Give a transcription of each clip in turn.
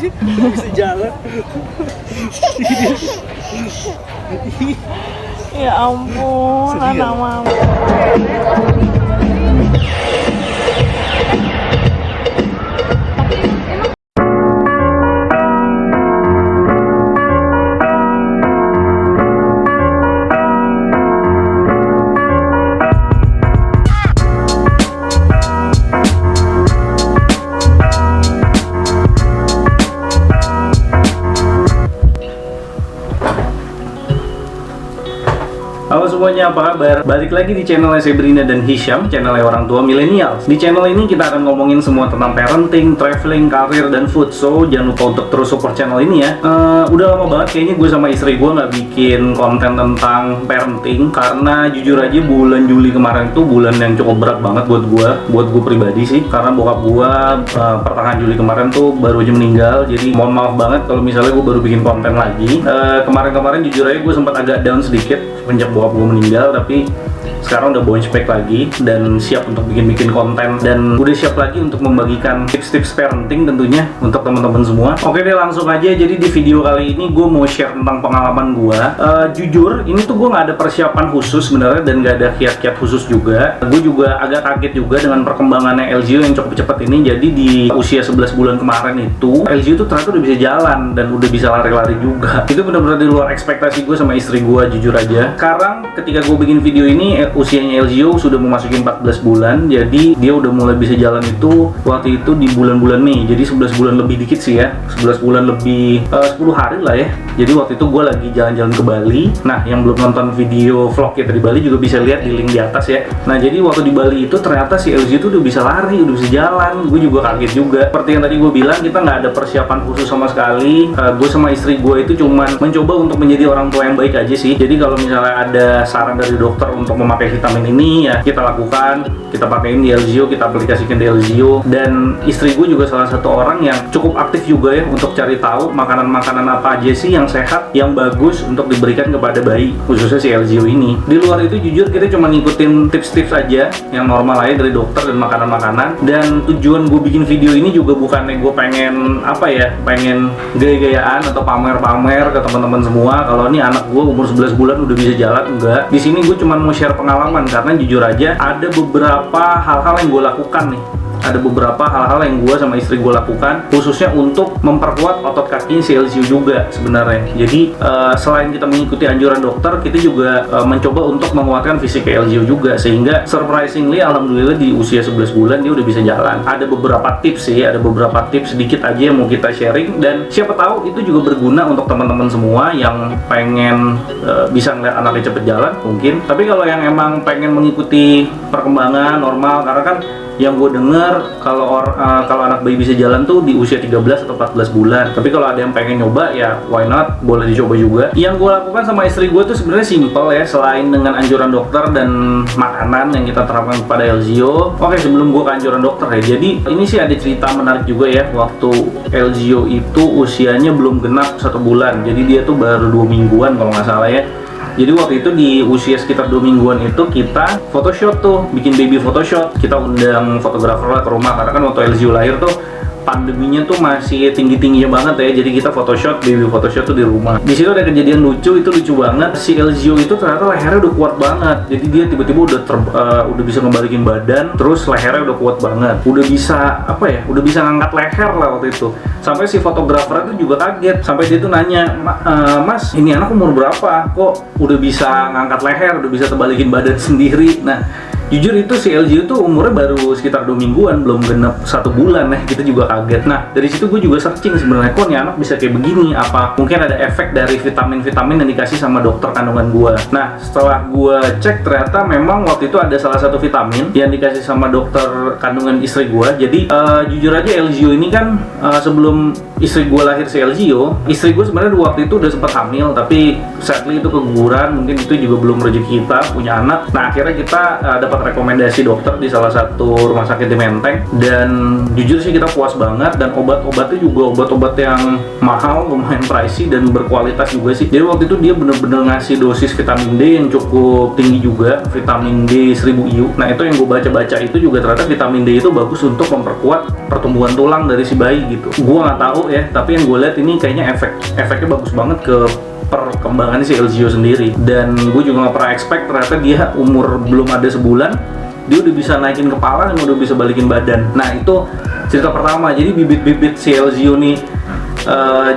Nggak bisa jalan. Ya ampun, Sedih ya? anak mama. Halo semuanya, apa kabar? Balik lagi di channelnya Sabrina dan Hisham, channelnya orang tua milenial. Di channel ini kita akan ngomongin semua tentang parenting, traveling, karir, dan food. So, jangan lupa untuk terus support channel ini ya. Udah lama banget kayaknya gue sama istri gue nggak bikin konten tentang parenting, karena jujur aja bulan Juli kemarin itu bulan yang cukup berat banget buat gue pribadi sih. Karena bokap gue pertengahan Juli kemarin tuh baru aja meninggal. Jadi mohon maaf banget kalau misalnya gue baru bikin konten lagi. Kemarin jujur aja gue sempat agak down sedikit semenjak bokap gue meninggal, tapi sekarang udah bounce back lagi dan siap untuk bikin konten, dan udah siap lagi untuk membagikan tips-tips parenting tentunya untuk teman-teman semua. Oke deh, langsung aja. Jadi di video kali ini gue mau share tentang pengalaman gue. Jujur ini tuh gue nggak ada persiapan khusus sebenarnya, dan nggak ada kiat-kiat khusus juga. Gue juga agak kaget juga dengan perkembangannya LGO yang cukup cepat ini. Jadi di usia 11 bulan kemarin itu LGO tuh ternyata udah bisa jalan dan udah bisa lari-lari juga. Itu benar-benar di luar ekspektasi gue sama istri gue, jujur aja. Sekarang ketika gue bikin video ini usianya LGO sudah memasuki 14 bulan, jadi dia udah mulai bisa jalan itu waktu itu di bulan-bulan Mei, jadi 11 bulan lebih dikit sih ya, 11 bulan lebih 10 hari lah ya. Jadi waktu itu gue lagi jalan-jalan ke Bali. Nah, yang belum nonton video vlog kita di Bali juga bisa lihat di link di atas ya. Nah, jadi waktu di Bali itu ternyata si LGO itu udah bisa lari, udah bisa jalan. Gue juga kaget juga. Seperti yang tadi gue bilang, kita nggak ada persiapan khusus sama sekali. Gue sama istri gue itu cuman mencoba untuk menjadi orang tua yang baik aja sih. Jadi kalau misalnya ada saran dari dokter untuk memakai vitamin ini, ya kita lakukan, kita pakaiin di LGO, kita aplikasikan di LGO. Dan istri gue juga salah satu orang yang cukup aktif juga ya untuk cari tahu makanan-makanan apa aja sih yang sehat, yang bagus untuk diberikan kepada bayi, khususnya si LGO ini. Di luar itu jujur kita cuma ngikutin tips-tips aja yang normal aja dari dokter dan makanan-makanan. Dan tujuan gue bikin video ini juga bukannya gue pengen apa ya, pengen gaya-gayaan atau pamer-pamer ke teman-teman semua kalau ini anak gue umur 11 bulan udah bisa jalan. Enggak, di sini gue cuma mau share pengalaman, karena jujur aja ada beberapa hal-hal yang gue lakukan nih. Ada beberapa hal-hal yang gue sama istri gue lakukan khususnya untuk memperkuat otot kaki si LGO juga sebenarnya. Jadi selain kita mengikuti anjuran dokter, kita juga mencoba untuk menguatkan fisik LGO juga, sehingga surprisingly alhamdulillah di usia 11 bulan dia udah bisa jalan. Ada beberapa tips sih, ada beberapa tips sedikit aja yang mau kita sharing, dan siapa tahu itu juga berguna untuk teman-teman semua yang pengen bisa ngeliat anaknya cepet jalan mungkin. Tapi kalau yang emang pengen mengikuti perkembangan normal, karena kan yang gue denger kalau anak bayi bisa jalan tuh di usia 13 atau 14 bulan. Tapi kalau ada yang pengen nyoba ya why not, boleh dicoba juga. Yang gue lakukan sama istri gue tuh sebenarnya simple ya, selain dengan anjuran dokter dan makanan yang kita terapkan kepada LGO. Oke, sebelum gue ke anjuran dokter ya, jadi ini sih ada cerita menarik juga ya. Waktu LGO itu usianya belum genap 1 bulan, jadi dia tuh baru 2 mingguan kalau nggak salah ya. Jadi waktu itu di usia sekitar 2 mingguan itu kita photoshoot tuh, bikin baby photoshoot. Kita undang fotografer lah ke rumah, karena kan waktu LGO lahir tuh pandeminya tuh masih tinggi-tingginya banget ya. Jadi kita photoshoot, baby photoshoot tuh di rumah. Di situ ada kejadian lucu, itu lucu banget. Si LGO itu ternyata lehernya udah kuat banget. Jadi dia tiba-tiba udah bisa ngebalikin badan, terus lehernya udah kuat banget. Udah bisa apa ya? Udah bisa ngangkat leher lah waktu itu. Sampai si fotografer itu juga kaget. Sampai dia tuh nanya, "Mas, ini anak umur berapa? Kok udah bisa ngangkat leher, udah bisa terbalikin badan sendiri?" Nah, jujur itu si LGO tuh umurnya baru sekitar 2 mingguan, belum genap 1 bulan ya. Kita juga kaget. Nah, dari situ gue juga searching sebenarnya, kok nih anak bisa kayak begini? Apa mungkin ada efek dari vitamin-vitamin yang dikasih sama dokter kandungan gue? Nah, setelah gue cek, ternyata memang waktu itu ada salah satu vitamin yang dikasih sama dokter kandungan istri gue. Jadi jujur aja LGO ini kan sebelum istri gue lahir si LGO, istri gue sebenarnya waktu itu udah sempat hamil, tapi sadly itu keguguran. Mungkin itu juga belum rezeki kita punya anak. Nah, akhirnya kita dapat dapat rekomendasi dokter di salah satu rumah sakit di Menteng, dan jujur sih kita puas banget. Dan obat-obatnya juga obat-obat yang mahal, lumayan pricey dan berkualitas juga sih. Jadi waktu itu dia bener-bener ngasih dosis vitamin D yang cukup tinggi juga, vitamin D 1000 IU. Nah itu yang gue baca-baca itu juga ternyata vitamin D itu bagus untuk memperkuat pertumbuhan tulang dari si bayi gitu. Gue nggak tahu ya, tapi yang gue lihat ini kayaknya efeknya bagus banget ke perkembangan si Elzio sendiri. Dan gue juga nggak pernah expect ternyata dia umur belum ada sebulan dia udah bisa naikin kepala dan udah bisa balikin badan. Nah itu cerita pertama. Jadi bibit-bibit si Elzio nih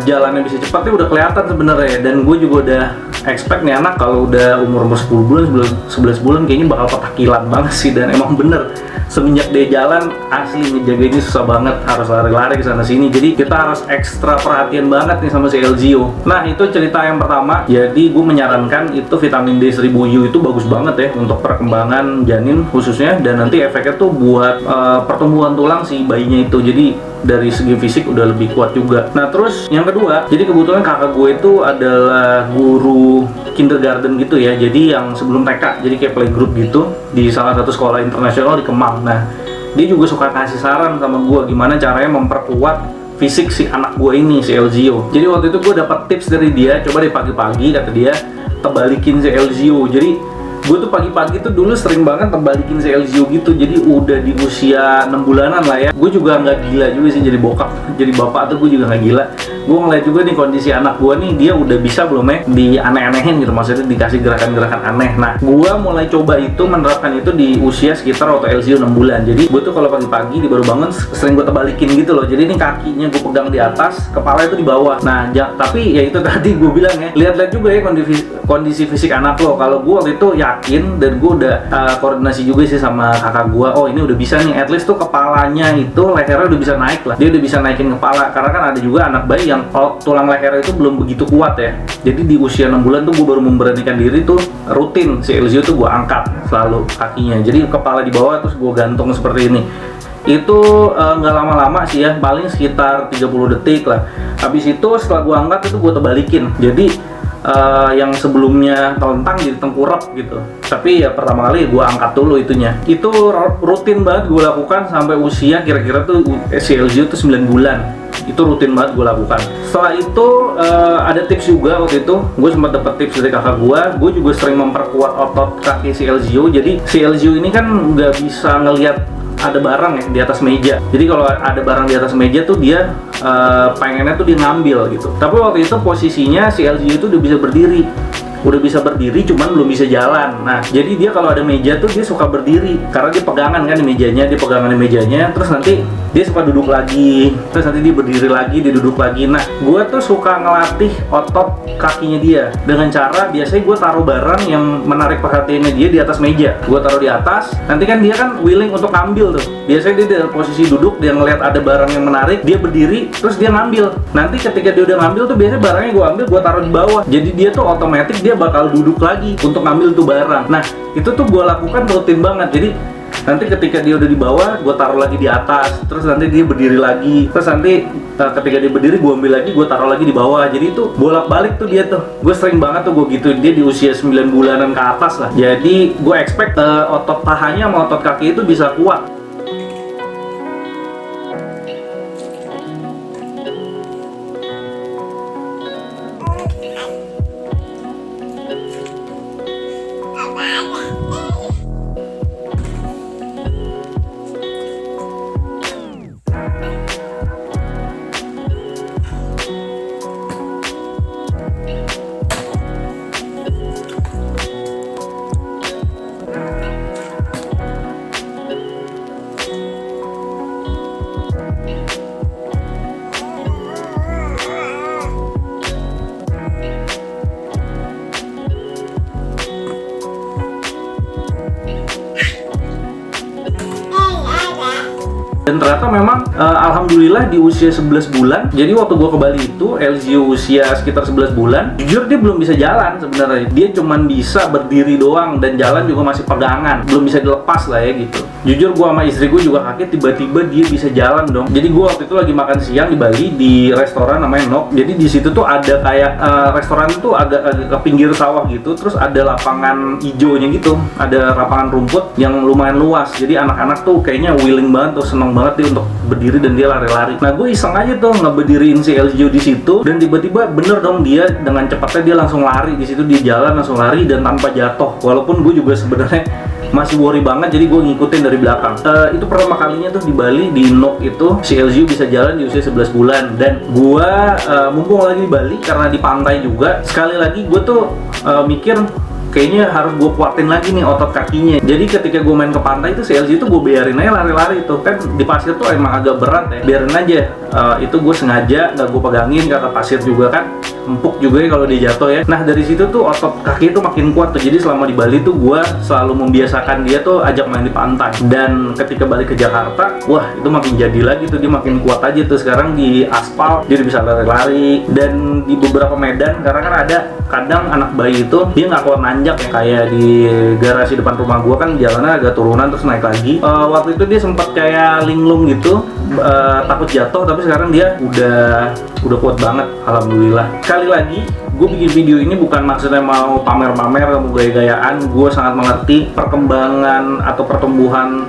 jalannya bisa cepat tuh udah kelihatan sebenarnya. Dan gue juga udah expect nih anak kalau udah umur 10 bulan, 11 bulan kayaknya bakal petakilan banget sih. Dan emang bener, semenjak dia jalan asli ngejagainya susah banget, harus lari-lari ke sana sini. Jadi kita harus ekstra perhatian banget nih sama si Elzio. Nah itu cerita yang pertama. Jadi gue menyarankan itu vitamin D 1000 IU itu bagus banget ya untuk perkembangan janin khususnya, dan nanti efeknya tuh buat pertumbuhan tulang si bayinya itu. Jadi dari segi fisik udah lebih kuat juga. Nah terus yang kedua, jadi kebetulan kakak gue itu adalah guru kindergarten gitu ya, jadi yang sebelum TK, jadi kayak playgroup gitu di salah satu sekolah internasional di Kemang. Nah dia juga suka kasih saran sama gue gimana caranya memperkuat fisik si anak gue ini, si Elzio. Jadi waktu itu gue dapat tips dari dia, coba deh pagi-pagi kata dia tebalikin si Elzio. Jadi gue tuh pagi-pagi tuh dulu sering banget tebalikin si Elzio gitu. Jadi udah di usia 6 bulanan lah ya. Gue juga nggak gila juga sih jadi bokap, jadi bapak tuh gue juga nggak gila. Gue ngeliat juga nih kondisi anak gue nih, dia udah bisa belum ya di aneh-anehin gitu, maksudnya dikasih gerakan-gerakan aneh. Nah gue mulai coba itu, menerapkan itu di usia sekitar waktu Elzio 6 bulan. Jadi gue tuh kalau pagi-pagi di baru bangun sering gue tebalikin gitu loh. Jadi ini kakinya gue pegang di atas, kepala itu di bawah. Nah tapi ya itu tadi gue bilang ya, lihat-lihat juga ya kondisi fisik anak lo. Kalau gue waktu itu yakin, dan gue udah koordinasi juga sih sama kakak gue, oh ini udah bisa nih, at least tuh kepalanya itu, lehernya udah bisa naik lah, dia udah bisa naikin kepala. Karena kan ada juga anak bayi yang tulang lehernya itu belum begitu kuat ya. Jadi di usia 6 bulan tuh gue baru memberanikan diri tuh rutin si Elzio tuh gue angkat selalu kakinya, jadi kepala di bawah terus gue gantung seperti ini. Itu nggak lama-lama sih ya, paling sekitar 30 detik lah. Habis itu setelah gue angkat itu gue tebalikin, jadi yang sebelumnya telentang jadi tengkurap gitu. Tapi ya pertama kali gue angkat dulu itunya. Itu rutin banget gue lakukan sampai usia kira-kira tuh si Elzio tuh 9 bulan. Itu rutin banget gue lakukan. Setelah itu ada tips juga waktu itu, gue sempat dapat tips dari kakak gue juga sering memperkuat otot kaki si Elzio. Jadi si Elzio ini kan nggak bisa ngelihat ada barang ya di atas meja. Jadi kalau ada barang di atas meja tuh dia pengennya tuh dia ngambil gitu. Tapi waktu itu posisinya si Elzio itu udah bisa berdiri cuman belum bisa jalan. Nah jadi dia kalau ada meja tuh dia suka berdiri karena dia pegangan kan di mejanya, terus nanti dia suka duduk lagi, terus nanti dia berdiri lagi, dia duduk lagi. Nah gue tuh suka ngelatih otot kakinya dia dengan cara biasanya gue taruh barang yang menarik perhatiannya dia di atas meja. Gue taruh di atas, nanti kan dia kan willing untuk ngambil tuh. Biasanya dia dalam posisi duduk, dia ngeliat ada barang yang menarik, dia berdiri, terus dia ngambil. Nanti ketika dia udah ngambil tuh biasanya barangnya gue ambil, gue taruh di bawah. Jadi dia tuh otomatis dia bakal duduk lagi untuk ngambil tuh barang. Nah itu tuh gue lakukan rutin banget. Jadi nanti ketika dia udah di bawah, gue taruh lagi di atas, terus nanti dia berdiri lagi, terus nanti ketika dia berdiri gue ambil lagi, gue taruh lagi di bawah. Jadi itu bolak-balik tuh dia tuh. Gue sering banget tuh gue gituin dia di usia 9 bulanan ke atas lah. Jadi gue expect otot pahanya sama otot kaki itu bisa kuat. Dan ternyata memang alhamdulillah di usia 11 bulan, jadi waktu gue ke Bali itu Elzio usia sekitar 11 bulan, jujur dia belum bisa jalan sebenarnya. Dia cuman bisa berdiri doang dan jalan juga masih pegangan, belum bisa dilepas lah ya gitu. Jujur gue sama istri gue juga kaget, tiba-tiba dia bisa jalan dong. Jadi gue waktu itu lagi makan siang di Bali di restoran namanya Nok. Jadi di situ tuh ada kayak restoran itu agak ke pinggir sawah gitu, terus ada lapangan hijaunya gitu, ada lapangan rumput yang lumayan luas. Jadi anak-anak tuh kayaknya willing banget tuh, seneng banget dia untuk berdiri dan dia lari-lari. Nah gue iseng aja tuh ngeberdiriin si Elzio di situ, dan tiba-tiba bener dong dia dengan cepatnya dia langsung lari di situ, dia jalan langsung lari dan tanpa jatuh. Walaupun gue juga sebenarnya masih worry banget, jadi gue ngikutin dari belakang. Itu pertama kalinya tuh di Bali, di Nok itu si Elzio bisa jalan di usia 11 bulan. Dan gue mumpung lagi di Bali karena di pantai juga, sekali lagi gue tuh mikir kayaknya harus gue kuatin lagi nih otot kakinya. Jadi ketika gue main ke pantai itu si Elzio itu gue biarin aja lari-lari tuh, kan di pasir tuh emang agak berat ya, biarin aja. Itu gue sengaja nggak gue pegangin karena pasir juga kan empuk juga ya kalau dia jatuh ya. Nah dari situ tuh otot kaki itu makin kuat tuh. Jadi selama di Bali tuh gue selalu membiasakan dia tuh ajak main di pantai. Dan ketika balik ke Jakarta, wah itu makin jadi lagi tuh, dia makin kuat aja tuh. Sekarang di aspal dia bisa lari-lari, dan di beberapa medan karena kan ada kadang anak bayi itu dia nggak kuat nanjak ya, kayak di garasi depan rumah gue kan jalannya agak turunan terus naik lagi. Waktu itu dia sempat kayak linglung gitu, takut jatuh, tapi sekarang dia udah kuat banget, alhamdulillah. Sekali lagi gue bikin video ini bukan maksudnya mau pamer-pamer, mau gaya-gayaan. Gue sangat mengerti perkembangan atau pertumbuhan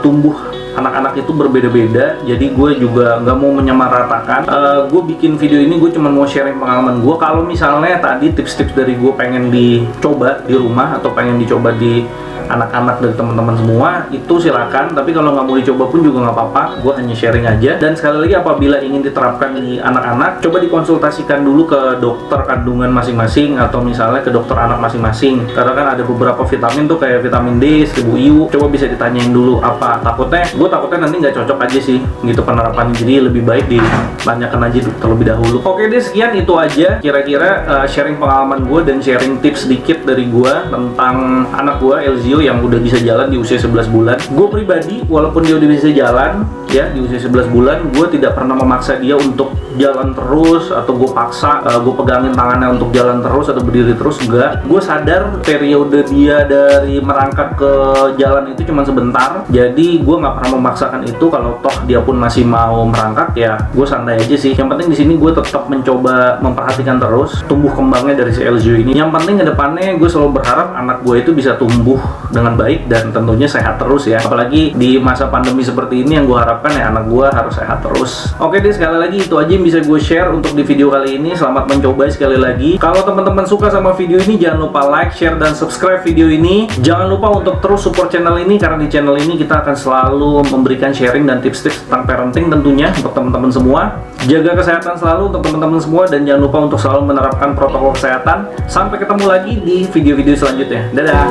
tumbuh anak-anak itu berbeda-beda, jadi gue juga nggak mau menyamaratakan. Gue bikin video ini gue cuma mau sharing pengalaman gue. Kalau misalnya tadi tips-tips dari gue pengen dicoba di rumah atau pengen dicoba di anak-anak dan teman-teman semua, itu silakan. Tapi kalau nggak mau dicoba pun juga nggak apa-apa, gue hanya sharing aja. Dan sekali lagi apabila ingin diterapkan di anak-anak, coba dikonsultasikan dulu ke dokter kandungan masing-masing atau misalnya ke dokter anak masing-masing, karena kan ada beberapa vitamin tuh kayak vitamin D, 1000 IU, coba bisa ditanyain dulu apa. Gue takutnya nanti nggak cocok aja sih gitu penerapannya, jadi lebih baik ditanyakan aja terlebih dahulu. Oke deh, sekian itu aja kira-kira sharing pengalaman gue dan sharing tips sedikit dari gue tentang anak gue Elzio yang udah bisa jalan di usia 11 bulan. Gue pribadi, walaupun dia udah bisa jalan ya di usia 11 bulan, gue tidak pernah memaksa dia untuk jalan terus, atau gue paksa gue pegangin tangannya untuk jalan terus atau berdiri terus, enggak. Gue sadar periode dia dari merangkak ke jalan itu cuma sebentar, jadi gue nggak pernah memaksakan itu. Kalau toh dia pun masih mau merangkak, ya gue santai aja sih. Yang penting di sini gue tetap mencoba memperhatikan terus tumbuh kembangnya dari si Elzio ini. Yang penting ke depannya gue selalu berharap anak gue itu bisa tumbuh dengan baik dan tentunya sehat terus ya. Apalagi di masa pandemi seperti ini, yang gue harapkan ya anak gue harus sehat terus. Oke deh, sekali lagi itu aja yang bisa gue share untuk di video kali ini. Selamat mencoba sekali lagi. Kalau teman-teman suka sama video ini, jangan lupa like, share, dan subscribe video ini. Jangan lupa untuk terus support channel ini, karena di channel ini kita akan selalu memberikan sharing dan tips-tips tentang parenting tentunya untuk teman-teman semua. Jaga kesehatan selalu untuk teman-teman semua, dan jangan lupa untuk selalu menerapkan protokol kesehatan. Sampai ketemu lagi di video-video selanjutnya. Dadah!